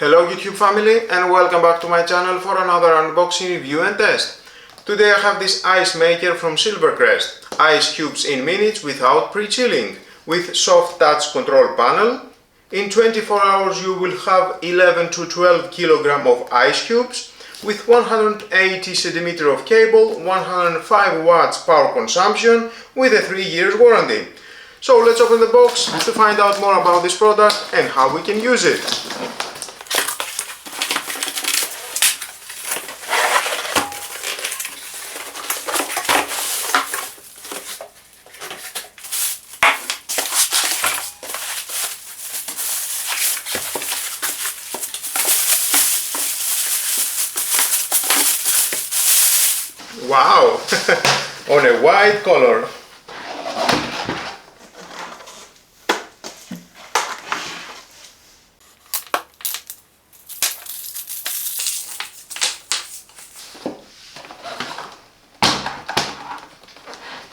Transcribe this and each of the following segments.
Hello YouTube family and welcome back to my channel for another unboxing, review and test. Today I have this ice maker from Silvercrest. Ice cubes in minutes without pre-chilling, with soft touch control panel. In 24 hours you will have 11 to 12 kg of ice cubes with 180 cm of cable, 105 watts power consumption with a 3 years warranty. So let's open the box to find out more about this product and how we can use it. Wow! On a white color.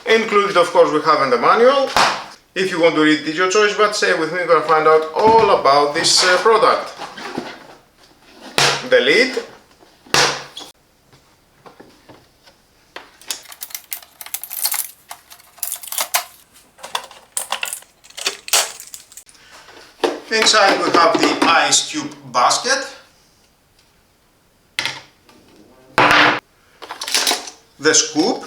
Included, of course, we have in the manual. If you want to read it, it's your choice, but stay with me, we're gonna find out all about this product. The lid. Inside we have the ice cube basket, the scoop,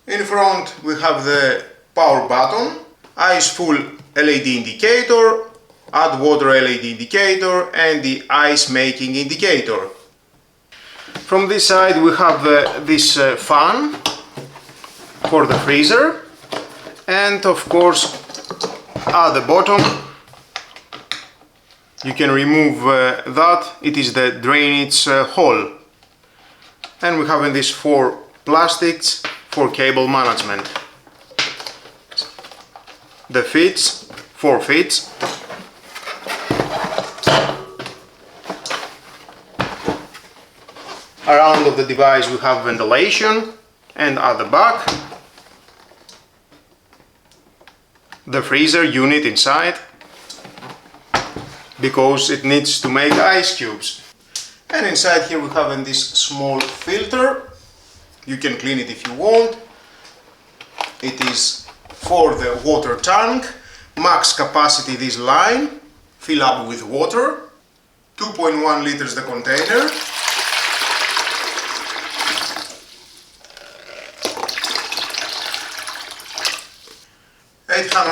in front we have the power button, ice full LED indicator, add water LED indicator and the ice making indicator. From this side we have this fan for the freezer, and of course at the bottom you can remove that, it is the drainage hole, and we have in this 4 plastics for cable management. The fits, 4 fits. Around of the device we have ventilation, and at the back the freezer unit inside, because it needs to make ice cubes. And inside here we have in this small filter. You can clean it if you want. It is for the water tank. Max capacity this line. Fill up with water. 2.1 liters the container.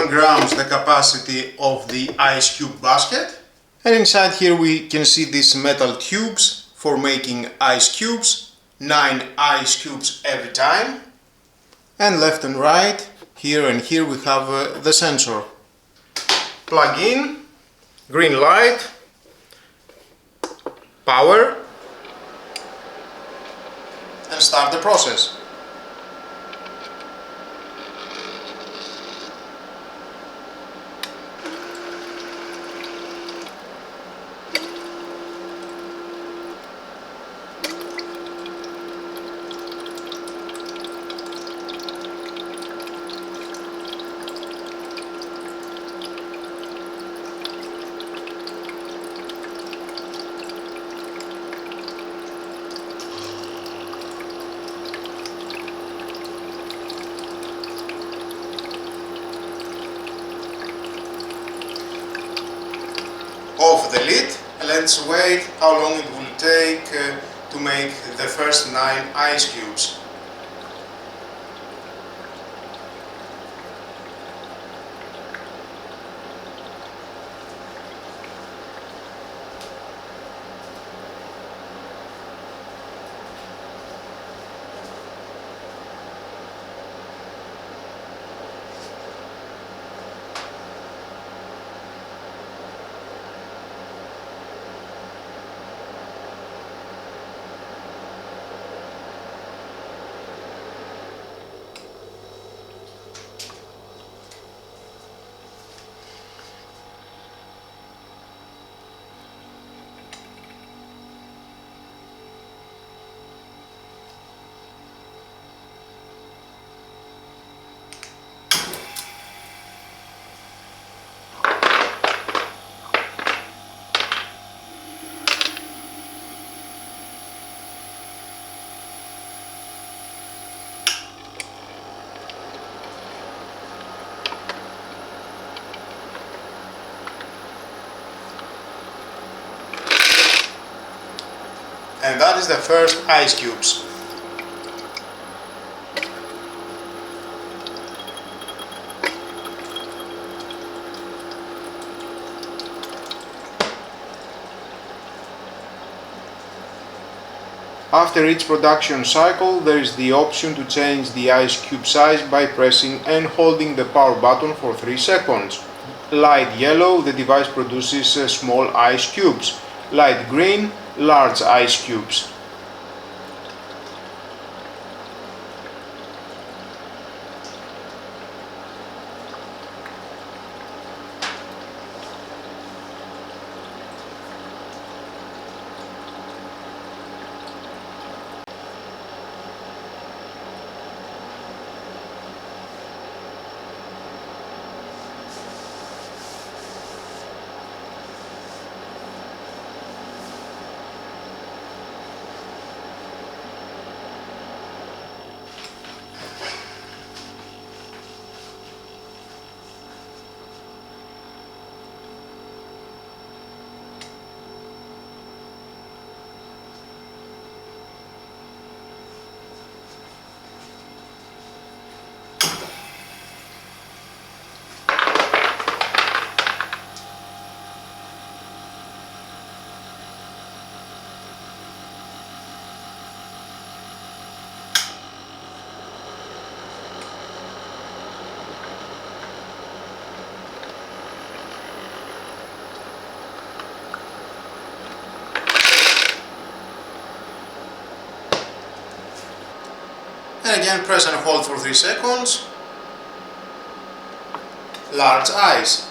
grams the capacity of the ice cube basket. And inside here we can see these metal tubes for making ice cubes. 9 ice cubes every time. And left and right, here and here we have the sensor. Plug in, green light, power, and start the process. Off the lid, let's wait how long it will take to make the first 9 ice cubes. And that is the first ice cubes. After each production cycle, there is the option to change the ice cube size by pressing and holding the power button for 3 seconds. Light yellow, the device produces small ice cubes. Light green, large ice cubes. And again press and hold for 3 seconds. Large ice.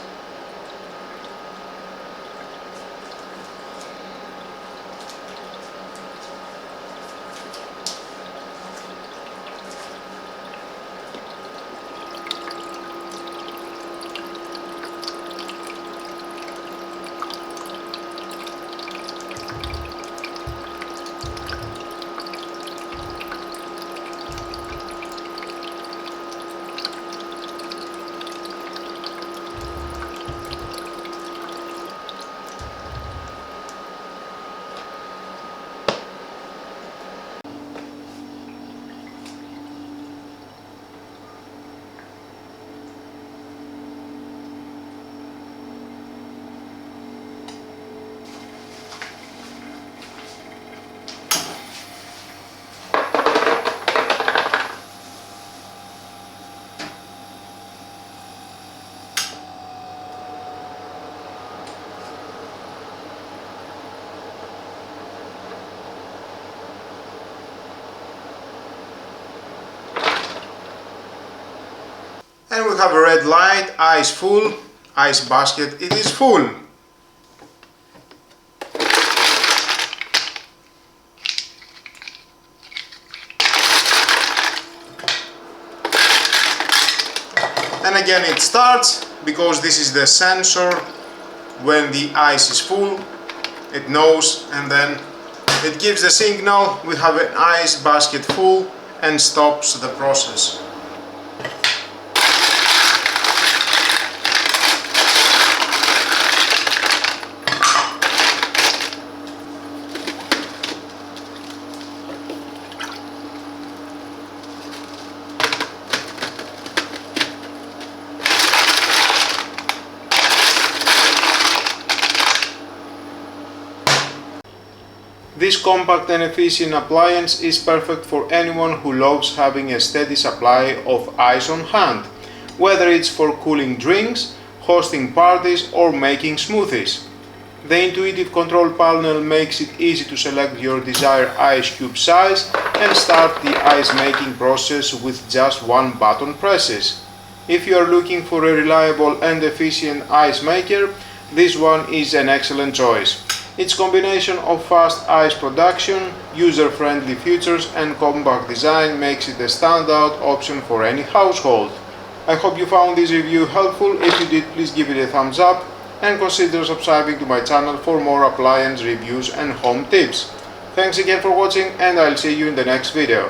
And we have a red light, ice full, ice basket, it is full. And again it starts, because this is the sensor. When the ice is full, it knows, and then it gives the signal, we have an ice basket full, and stops the process. This compact and efficient appliance is perfect for anyone who loves having a steady supply of ice on hand, whether it's for cooling drinks, hosting parties or making smoothies. The intuitive control panel makes it easy to select your desired ice cube size and start the ice making process with just one button presses. If you are looking for a reliable and efficient ice maker, this one is an excellent choice. Its combination of fast ice production, user-friendly features and compact design makes it a standout option for any household. I hope you found this review helpful. If you did, please give it a thumbs up and consider subscribing to my channel for more appliance reviews and home tips. Thanks again for watching, and I'll see you in the next video.